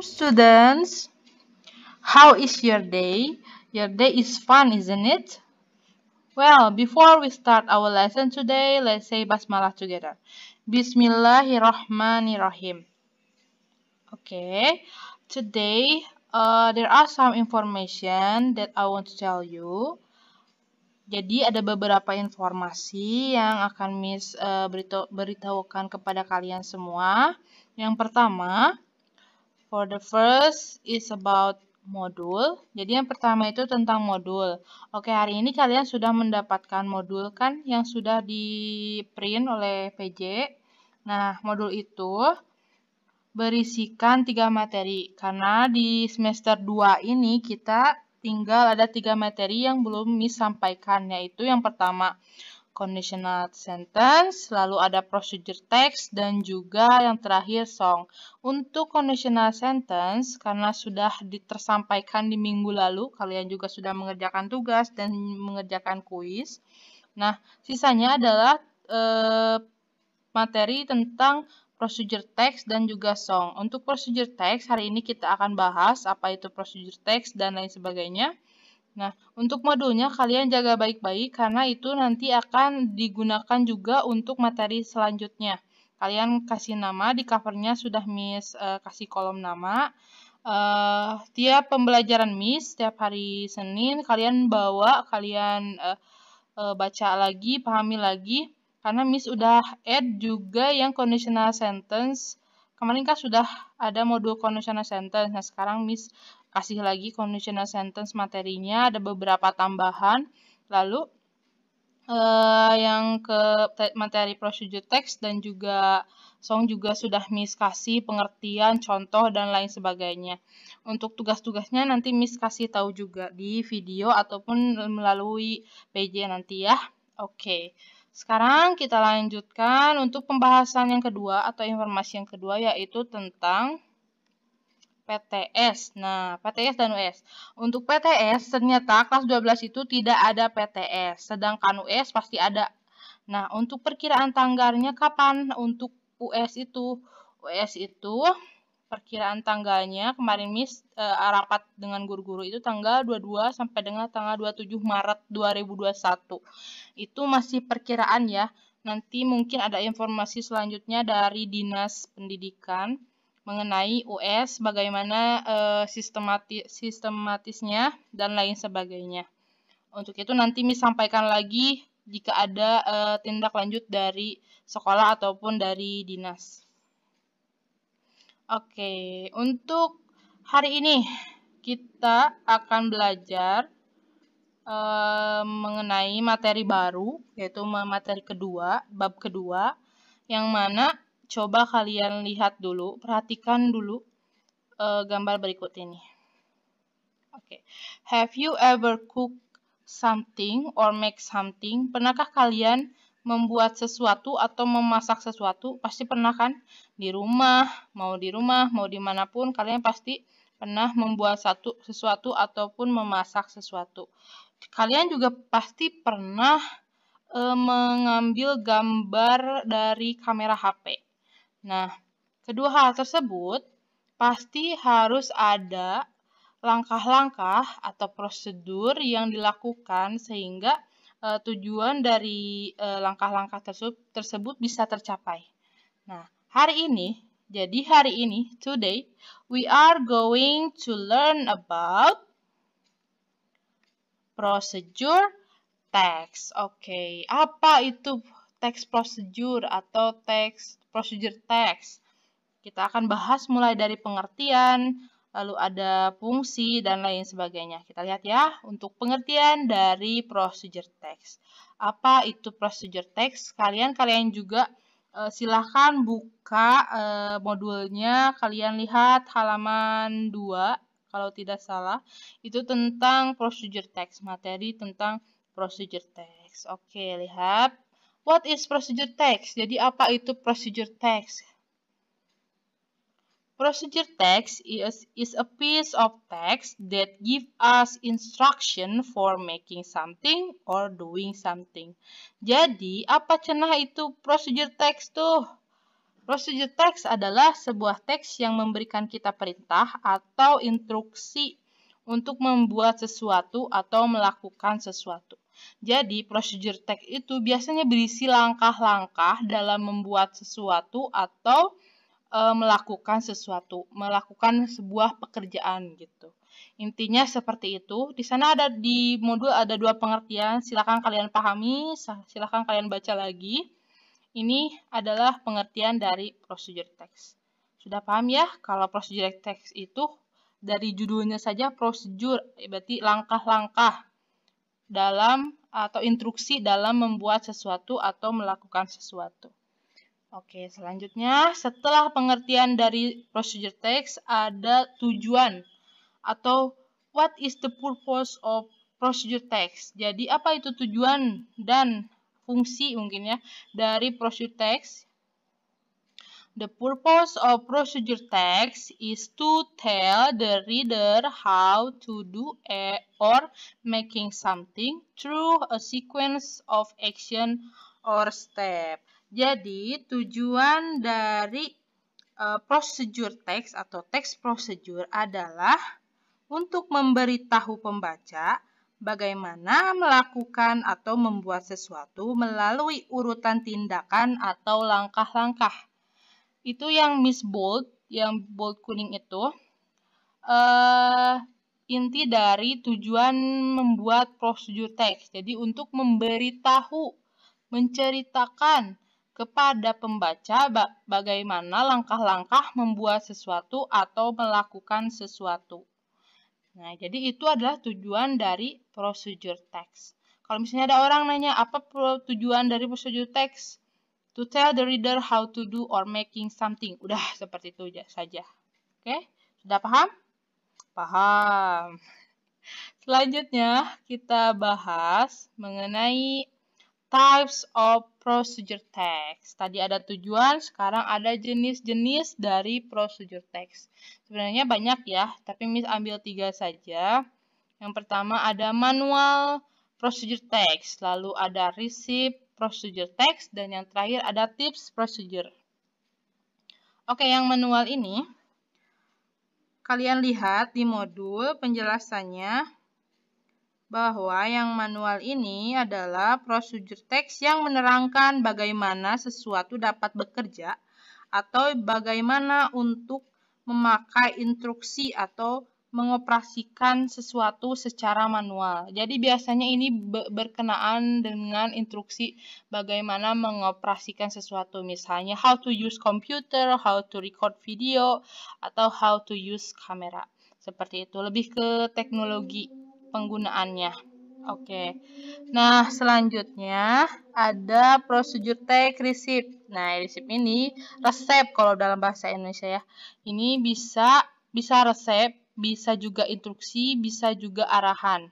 students. How is your day? Your day is fun, isn't it? Well, before we start our lesson today, let's say basmalah together. Bismillahirrahmanirrahim. Okay, today there are some information that I want to tell you. Jadi ada beberapa informasi yang akan Miss beritahukan kepada kalian semua. Yang pertama, for the first is about modul. Jadi yang pertama itu tentang modul. Oke, hari ini kalian sudah mendapatkan modul kan yang sudah di print oleh PJ. Nah, modul itu berisikan 3 materi. Karena di semester 2 ini kita tinggal ada 3 materi yang belum Miss sampaikan, yaitu yang pertama conditional sentence, lalu ada procedure text, dan juga yang terakhir song. Untuk conditional sentence, karena sudah tersampaikan di minggu lalu, kalian juga sudah mengerjakan tugas dan mengerjakan kuis. Nah, sisanya adalah materi tentang procedure text dan juga song. Untuk procedure text, hari ini kita akan bahas apa itu procedure text dan lain sebagainya. Nah, untuk modulnya kalian jaga baik-baik karena itu nanti akan digunakan juga untuk materi selanjutnya. Kalian kasih nama, di covernya sudah Miss kasih kolom nama. Tiap pembelajaran Miss, setiap hari Senin, kalian bawa, kalian baca lagi, pahami lagi. Karena Miss udah add juga yang conditional sentence. Kemarin kan sudah ada modul conditional sentence. Nah, sekarang Miss kasih lagi conditional sentence materinya, ada beberapa tambahan. Lalu yang ke materi procedure text dan juga song juga sudah Miss kasih pengertian, contoh, dan lain sebagainya. Untuk tugas-tugasnya nanti Miss kasih tahu juga di video ataupun melalui PJ nanti ya. Oke. Sekarang kita lanjutkan untuk pembahasan yang kedua atau informasi yang kedua, yaitu tentang PTS. Nah, PTS dan US. Untuk PTS, ternyata kelas 12 itu tidak ada PTS, sedangkan US pasti ada. Nah, untuk perkiraan tanggalnya kapan untuk US itu? US itu perkiraan tanggalnya kemarin Miss rapat dengan guru-guru itu tanggal 22 sampai dengan tanggal 27 Maret 2021. Itu masih perkiraan ya. Nanti mungkin ada informasi selanjutnya dari Dinas Pendidikan mengenai US, bagaimana sistematisnya dan lain sebagainya. Untuk itu nanti Miss sampaikan lagi jika ada tindak lanjut dari sekolah ataupun dari dinas. Oke, untuk hari ini kita akan belajar mengenai materi baru, yaitu materi kedua, bab kedua, yang mana coba kalian lihat dulu, perhatikan dulu gambar berikut ini. Oke, have you ever cooked something or make something? Pernahkah kalian membuat sesuatu atau memasak sesuatu? Pasti pernah kan? Di rumah, mau dimanapun, kalian pasti pernah membuat sesuatu ataupun memasak sesuatu. Kalian juga pasti pernah mengambil gambar dari kamera HP. Nah, kedua hal tersebut pasti harus ada langkah-langkah atau prosedur yang dilakukan sehingga tujuan dari langkah-langkah tersebut bisa tercapai. Nah, hari ini, today, we are going to learn about procedure text. Oke, apa itu text procedure atau text procedure text? Kita akan bahas mulai dari pengertian, lalu ada fungsi, dan lain sebagainya. Kita lihat ya, untuk pengertian dari procedure text. Apa itu procedure text? Kalian juga silahkan buka modulnya, kalian lihat halaman 2, kalau tidak salah. Itu tentang procedure text, materi tentang procedure text. Oke, lihat. What is procedure text? Jadi apa itu procedure text? Procedure text is a piece of text that gives us instruction for making something or doing something. Jadi, apa cenah itu procedure text tuh? Procedure text adalah sebuah teks yang memberikan kita perintah atau instruksi untuk membuat sesuatu atau melakukan sesuatu. Jadi, procedure text itu biasanya berisi langkah-langkah dalam membuat sesuatu atau melakukan sesuatu, melakukan sebuah pekerjaan gitu. Intinya seperti itu. Di sana ada di modul ada 2 pengertian, silakan kalian pahami, silakan kalian baca lagi. Ini adalah pengertian dari procedure text. Sudah paham ya? Kalau procedure text itu dari judulnya saja prosedur, berarti langkah-langkah dalam atau instruksi dalam membuat sesuatu atau melakukan sesuatu. Oke, selanjutnya setelah pengertian dari procedure text ada tujuan atau what is the purpose of procedure text. Jadi apa itu tujuan dan fungsi mungkin ya dari procedure text? The purpose of procedure text is to tell the reader how to do or making something through a sequence of action or step. Jadi, tujuan dari procedure text atau text procedure adalah untuk memberitahu pembaca bagaimana melakukan atau membuat sesuatu melalui urutan tindakan atau langkah-langkah. Itu yang Miss Bold, yang bold kuning itu, inti dari tujuan membuat procedure text. Jadi untuk memberitahu, menceritakan kepada pembaca bagaimana langkah-langkah membuat sesuatu atau melakukan sesuatu. Nah, jadi itu adalah tujuan dari procedure text. Kalau misalnya ada orang nanya, apa tujuan dari procedure text? To tell the reader how to do or making something. Udah seperti itu saja. Oke, sudah paham? Paham. Selanjutnya, kita bahas mengenai types of procedure text. Tadi ada tujuan, sekarang ada jenis-jenis dari procedure text. Sebenarnya banyak ya, tapi Miss ambil 3 saja. Yang pertama ada manual procedure text, lalu ada receipt procedure text, dan yang terakhir ada tips procedure. Oke, yang manual ini, kalian lihat di modul penjelasannya, bahwa yang manual ini adalah procedure text yang menerangkan bagaimana sesuatu dapat bekerja atau bagaimana untuk memakai instruksi atau mengoperasikan sesuatu secara manual. Jadi biasanya ini berkenaan dengan instruksi bagaimana mengoperasikan sesuatu. Misalnya how to use computer, how to record video, atau how to use kamera. Seperti itu, lebih ke teknologi penggunaannya. Oke. Nah, selanjutnya ada procedure text receipt. Nah, receipt ini resep kalau dalam bahasa Indonesia ya. Ini bisa resep, bisa juga instruksi, bisa juga arahan.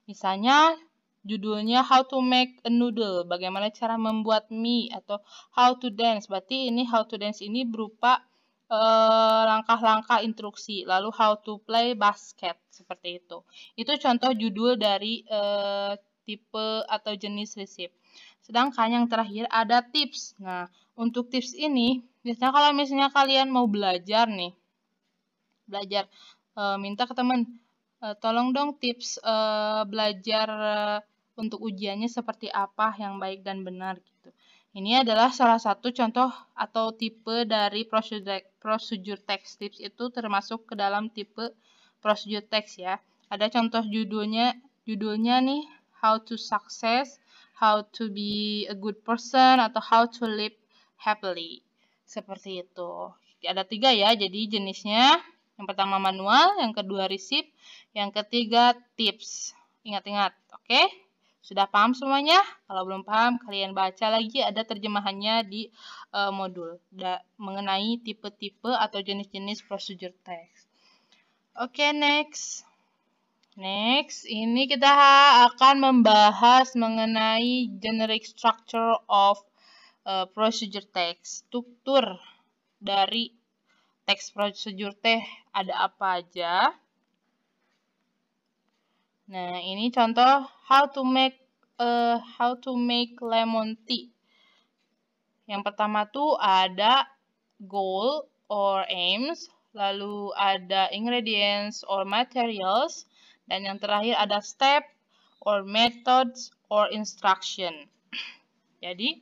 Misalnya judulnya how to make a noodle, bagaimana cara membuat mie, atau how to dance. Berarti ini how to dance ini berupa langkah-langkah instruksi, lalu how to play basket, seperti itu. Itu contoh judul dari tipe atau jenis resep. Sedangkan yang terakhir ada tips. Nah, untuk tips ini, biasanya kalau misalnya kalian mau belajar nih, minta ke teman, tolong dong tips belajar untuk ujiannya seperti apa yang baik dan benar gitu. Ini adalah salah satu contoh atau tipe dari procedure text. Tips itu termasuk ke dalam tipe procedure text ya. Ada contoh judulnya nih, how to success, how to be a good person, atau how to live happily. Seperti itu. Ada 3 ya, jadi jenisnya. Yang pertama manual, yang kedua receipt, yang ketiga tips. Ingat-ingat, oke? Sudah paham semuanya? Kalau belum paham, kalian baca lagi, ada terjemahannya di modul mengenai tipe-tipe atau jenis-jenis procedure text. Oke, next. Next, ini kita akan membahas mengenai generic structure of procedure text. Struktur dari teks procedure teh ada apa aja. Nah, ini contoh how to make lemon tea. Yang pertama tuh ada goal or aims, lalu ada ingredients or materials, dan yang terakhir ada step or methods or instruction. Jadi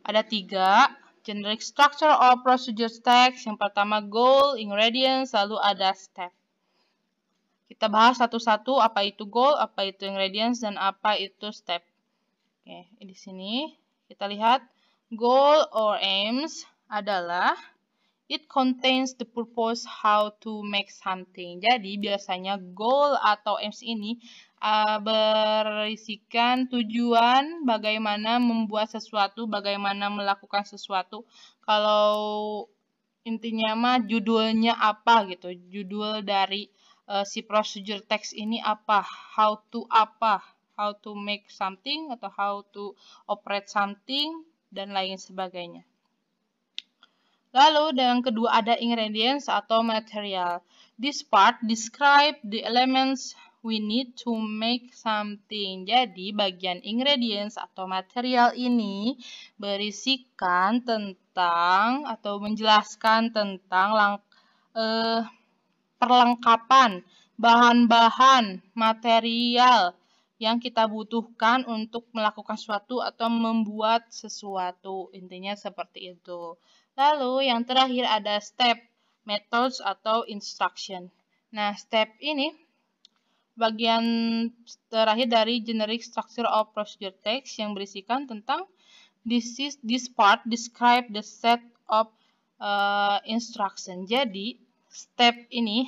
ada 3 generic structure or procedure text. Yang pertama goal, ingredients, lalu ada step. Kita bahas satu-satu apa itu goal, apa itu ingredients, dan apa itu step. Oke, di sini kita lihat goal or aims adalah it contains the purpose how to make something. Jadi biasanya goal atau aims ini berisikan tujuan bagaimana membuat sesuatu, bagaimana melakukan sesuatu. Kalau intinya mah judulnya apa gitu, judul dari si procedure text ini apa, how to make something atau how to operate something dan lain sebagainya. Lalu yang kedua ada ingredients atau material. This part describe the elements we need to make something. Jadi bagian ingredients atau material ini berisikan tentang atau menjelaskan tentang perlengkapan bahan-bahan material yang kita butuhkan untuk melakukan sesuatu atau membuat sesuatu. Intinya seperti itu. Lalu yang terakhir ada step, methods atau instruction. Nah, step ini bagian terakhir dari generic structure of procedure text yang berisikan tentang this part describe the set of instruction. Jadi, step ini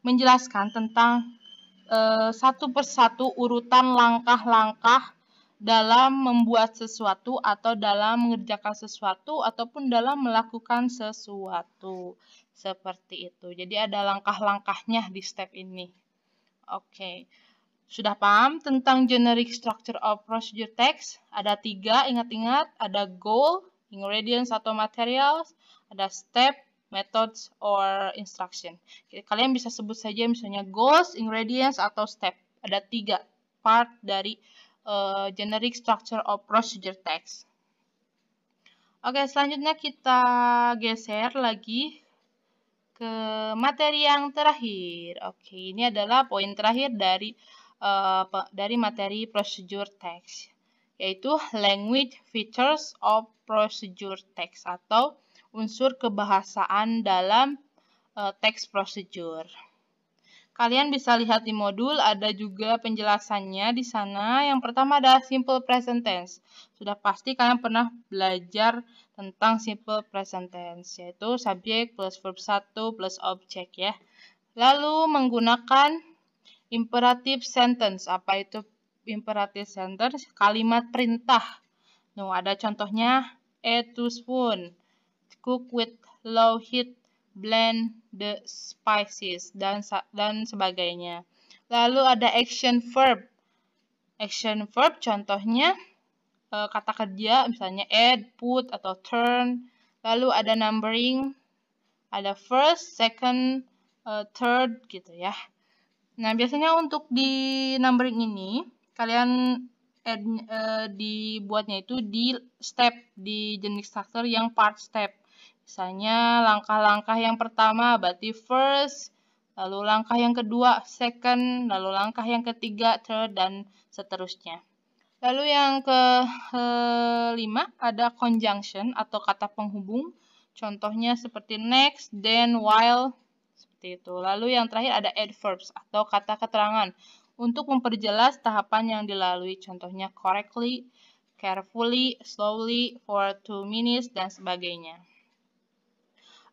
menjelaskan tentang satu persatu urutan langkah-langkah dalam membuat sesuatu atau dalam mengerjakan sesuatu ataupun dalam melakukan sesuatu. Seperti itu. Jadi ada langkah-langkahnya di step ini. Oke. Sudah paham tentang generic structure of procedure text? Ada 3, ingat-ingat. Ada goal, ingredients atau materials, ada step, methods, or instruction. Kalian bisa sebut saja misalnya goals, ingredients, atau step. Ada 3 part dari generic structure of procedure text. Oke, selanjutnya kita geser lagi ke materi yang terakhir. Oke, ini adalah poin terakhir dari materi procedure text, yaitu language features of procedure text atau unsur kebahasaan dalam text procedure. Kalian bisa lihat di modul, ada juga penjelasannya di sana. Yang pertama ada simple present tense. Sudah pasti kalian pernah belajar tentang simple present tense, yaitu subjek plus verb 1 plus objek ya. Lalu menggunakan imperative sentence. Apa itu imperative sentence? Kalimat perintah. Nah, ada contohnya, add 2 spoon, cook with low heat, blend the spices, dan sebagainya. Lalu ada action verb. Action verb contohnya kata kerja, misalnya add, put, atau turn. Lalu ada numbering, ada first, second, third gitu ya. Nah, biasanya untuk di numbering ini, kalian dibuatnya itu di step, di generic structure yang part step. Misalnya langkah-langkah yang pertama berarti first, lalu langkah yang kedua second, lalu langkah yang ketiga third, dan seterusnya. Lalu yang kelima ada conjunction atau kata penghubung. Contohnya seperti next, then, while, seperti itu. Lalu yang terakhir ada adverbs atau kata keterangan untuk memperjelas tahapan yang dilalui. Contohnya correctly, carefully, slowly, for 2 minutes, dan sebagainya.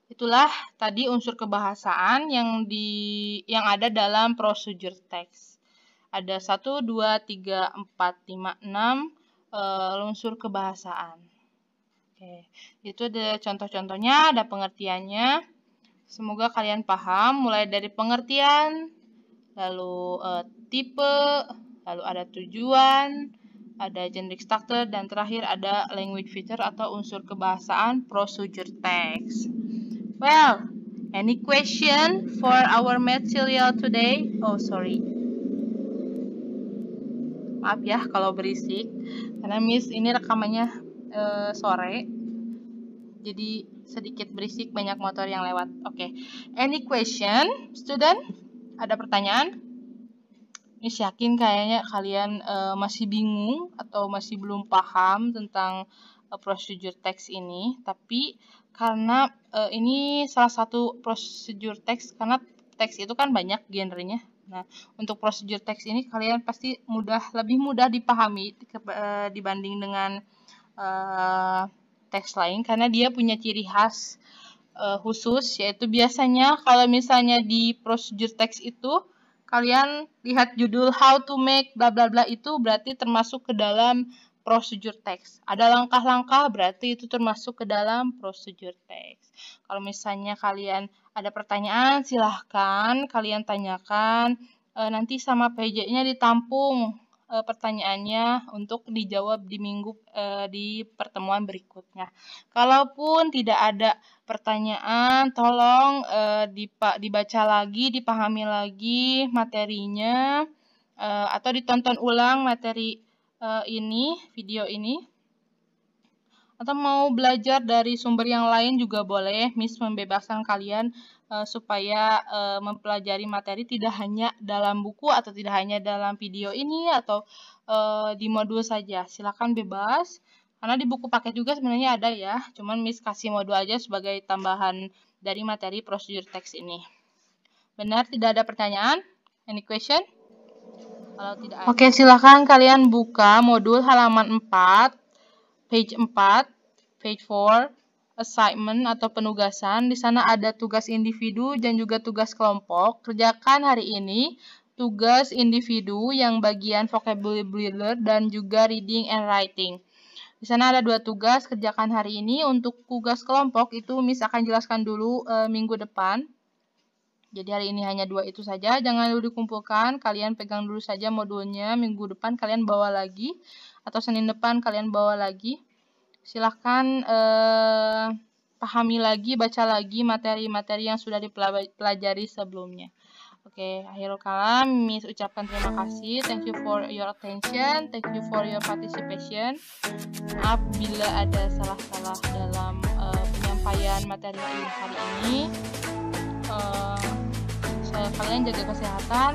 Itulah tadi unsur kebahasaan yang ada dalam procedure text. Ada 1, 2, 3, 4, 5, 6 unsur kebahasaan. Oke, itu ada contoh-contohnya, ada pengertiannya. Semoga kalian paham mulai dari pengertian, lalu tipe, lalu ada tujuan, ada generic structure, dan terakhir ada language feature atau unsur kebahasaan procedure text. Well, any question for our material today? Oh, sorry. Maaf ya kalau berisik, karena Miss ini rekamannya sore. Jadi sedikit berisik, banyak motor yang lewat. Oke. Any question, student? Ada pertanyaan? Miss yakin kayaknya kalian masih bingung atau masih belum paham tentang prosedur teks ini, tapi karena ini salah satu prosedur teks, karena teks itu kan banyak genrenya. Nah, untuk prosedur teks ini kalian pasti lebih mudah dipahami dibanding dengan teks lain, karena dia punya ciri khas khusus, yaitu biasanya kalau misalnya di prosedur teks itu kalian lihat judul how to make bla bla bla, itu berarti termasuk ke dalam prosedur teks. Ada langkah-langkah, berarti itu termasuk ke dalam prosedur teks. Kalau misalnya kalian ada pertanyaan, silahkan kalian tanyakan. Nanti sama PJ-nya ditampung pertanyaannya untuk dijawab di pertemuan berikutnya. Kalaupun tidak ada pertanyaan, tolong dibaca lagi, dipahami lagi materinya, atau ditonton ulang materi video ini, atau mau belajar dari sumber yang lain juga boleh. Miss membebaskan kalian supaya mempelajari materi tidak hanya dalam buku atau tidak hanya dalam video ini atau di modul saja. Silakan bebas, karena di buku paket juga sebenarnya ada ya, cuman Miss kasih modul aja sebagai tambahan dari materi prosedur teks ini. Benar, tidak ada pertanyaan? Any question? Kalau tidak ada. Oke, silakan kalian buka modul halaman 4, page 4, page 4, assignment atau penugasan. Di sana ada tugas individu dan juga tugas kelompok. Kerjakan hari ini tugas individu yang bagian vocabulary builder dan juga reading and writing. Di sana ada 2 tugas, kerjakan hari ini. Untuk tugas kelompok itu Miss akan jelaskan dulu minggu depan. Jadi hari ini hanya 2 itu saja, jangan dulu dikumpulkan, kalian pegang dulu saja modulnya, minggu depan kalian bawa lagi, atau Senin depan kalian bawa lagi. Silahkan pahami lagi, baca lagi materi-materi yang sudah dipelajari sebelumnya. Oke, akhirul kalam, Miss ucapkan terima kasih, thank you for your attention, thank you for your participation. Maaf bila ada salah-salah dalam penyampaian materi hari ini. Kalian jaga kesehatan.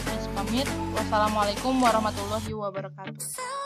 Miss pamit. Wassalamualaikum warahmatullahi wabarakatuh.